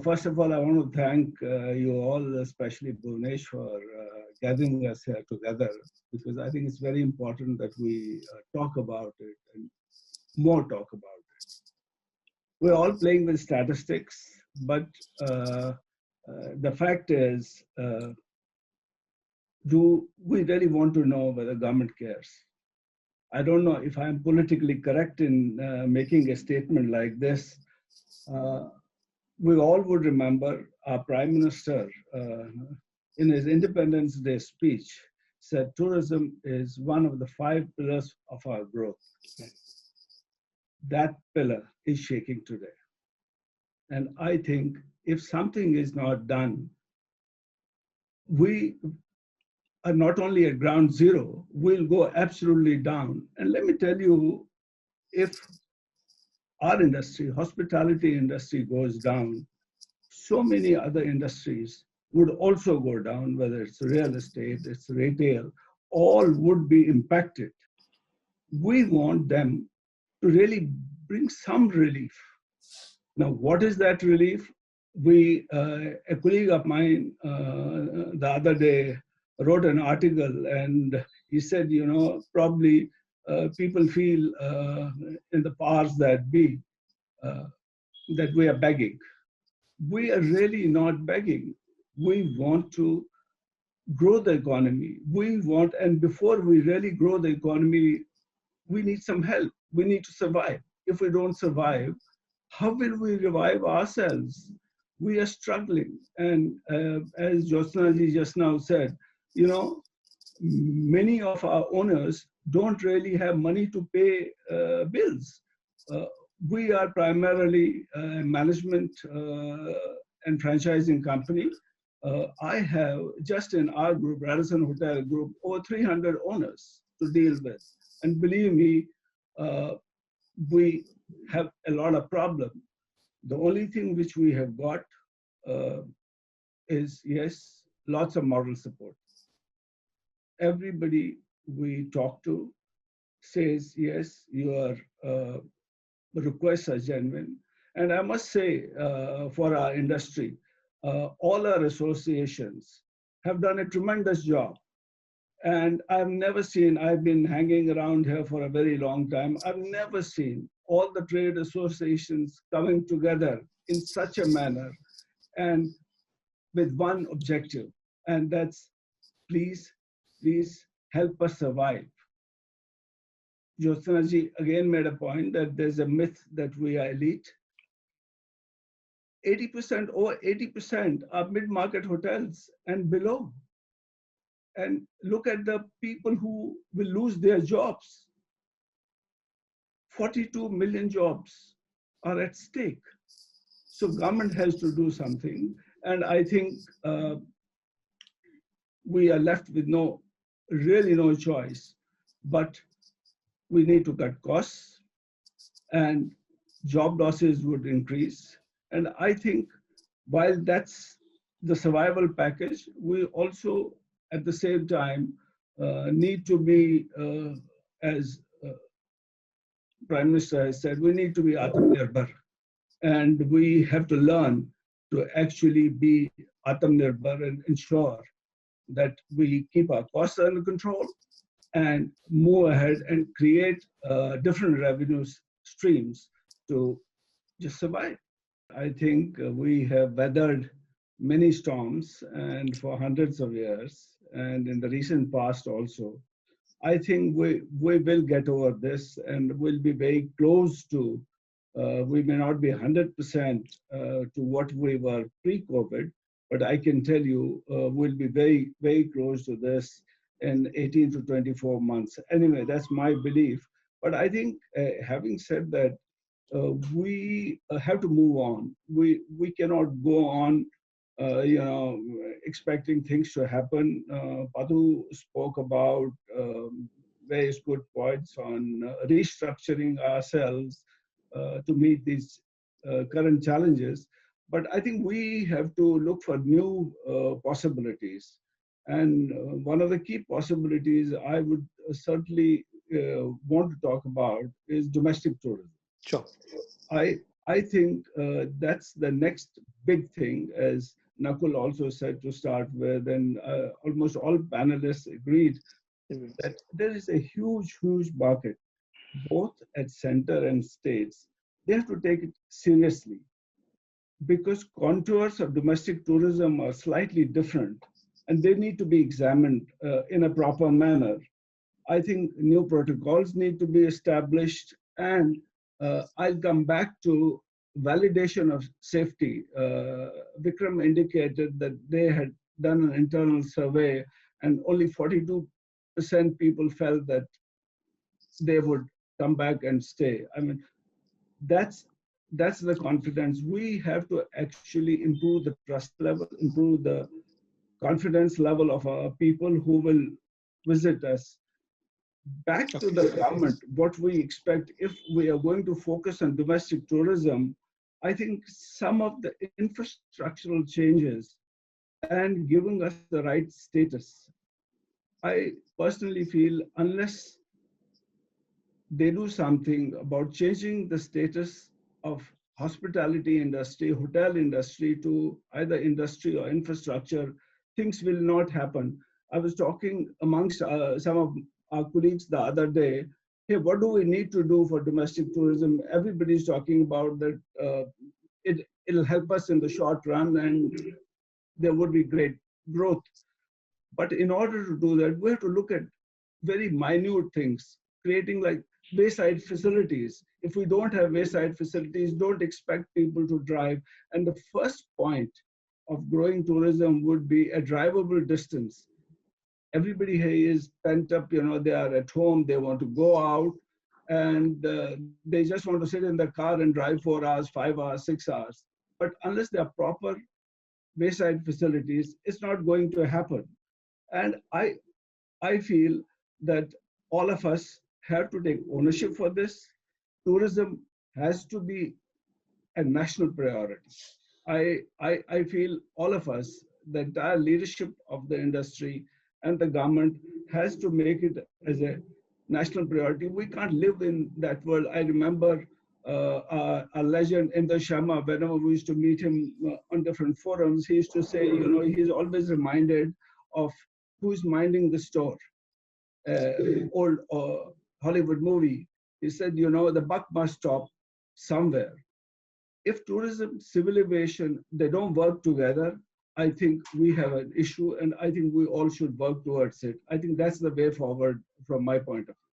First of all, I want to thank you all, especially Bhunesh, for gathering us here together, because I think it's very important that we talk about it and more talk about it. We're all playing with statistics, but the fact is, do we really want to know whether government cares? I don't know if I'm politically correct in making a statement like this. We all would remember our Prime Minister in his Independence Day speech said tourism is one of the 5 pillars of our growth. That pillar is shaking today. And I think if something is not done, we are not only at ground zero, we'll go absolutely down. And let me tell you, if our industry, hospitality industry goes down, so many other industries would also go down, whether it's real estate, it's retail, all would be impacted. We want them to really bring some relief. Now, what is that relief? A colleague of mine the other day wrote an article and he said, probably people feel in the powers that be that we are begging. We are really not begging. We want to grow the economy. And before we really grow the economy, we need some help. We need to survive. If we don't survive, how will we revive ourselves? We are struggling. And as Jyotsna ji just now said, many of our owners don't really have money to pay bills. We are primarily a management and franchising company. I have, just in our group, Radisson Hotel Group, over 300 owners to deal with. And believe me, we have a lot of problems. The only thing which we have got is, yes, lots of moral support. Everybody we talk to says, yes, your requests are genuine. And I must say, for our industry, all our associations have done a tremendous job. And I've never seen, I've been hanging around here for a very long time, I've never seen all the trade associations coming together in such a manner and with one objective, and that's please help us survive. Jyotsna ji again made a point that there's a myth that we are elite. 80%, over 80% are mid-market hotels and below. And look at the people who will lose their jobs. 42 million jobs are at stake. So government has to do something. And I think we are left with really no choice, but we need to cut costs and job losses would increase. And I think while that's the survival package, we also at the same time need to be, as Prime Minister has said, we need to be Atmanirbhar. And we have to learn to actually be Atmanirbhar and ensure that we keep our costs under control and move ahead and create different revenue streams to just survive. I think we have weathered many storms and for hundreds of years, and in the recent past also. I think we will get over this and we'll be very close to, we may not be 100% to what we were pre-COVID, but I can tell you we'll be very, very close to this in 18 to 24 months. Anyway, that's my belief. But I think having said that, we have to move on. We cannot go on, expecting things to happen. Padu spoke about various good points on restructuring ourselves to meet these current challenges. But I think we have to look for new possibilities. And one of the key possibilities I would certainly want to talk about is domestic tourism. Sure. I think that's the next big thing, as Nakul also said to start with, and almost all panelists agreed Mhm. that there is a huge, huge market, both at center and states. They have to take it seriously because contours of domestic tourism are slightly different and they need to be examined in a proper manner. I think new protocols need to be established, and I'll come back to validation of safety. Vikram indicated that they had done an internal survey, and only 42% people felt that they would come back and stay. I mean, that's that's the confidence. We have to actually improve the trust level, improve the confidence level of our people who will visit us. Back to Okay. the government, what we expect if we are going to focus on domestic tourism, I think some of the infrastructural changes and giving us the right status. I personally feel unless they do something about changing the status of hospitality industry, hotel industry to either industry or infrastructure, things will not happen. I was talking amongst some of our colleagues the other day. Hey, what do we need to do for domestic tourism? Everybody's talking about that. It'll help us in the short run, and there would be great growth. But in order to do that, we have to look at very minute things, creating like wayside facilities. If we don't have wayside facilities, don't expect people to drive. And the first point of growing tourism would be a drivable distance. Everybody here is pent up, they are at home, they want to go out, and they just want to sit in the car and drive 4 hours, 5 hours, 6 hours. But unless there are proper wayside facilities, it's not going to happen. And I feel that all of us have to take ownership for this. Tourism has to be a national priority. I feel all of us, the entire leadership of the industry and the government has to make it as a national priority. We can't live in that world. I remember a legend, Inder Sharma, whenever we used to meet him on different forums, he used to say, he's always reminded of who's minding the store. Old Hollywood movie. He said, the buck must stop somewhere. If tourism, civil aviation, they don't work together, I think we have an issue, and I think we all should work towards it. I think that's the way forward from my point of view.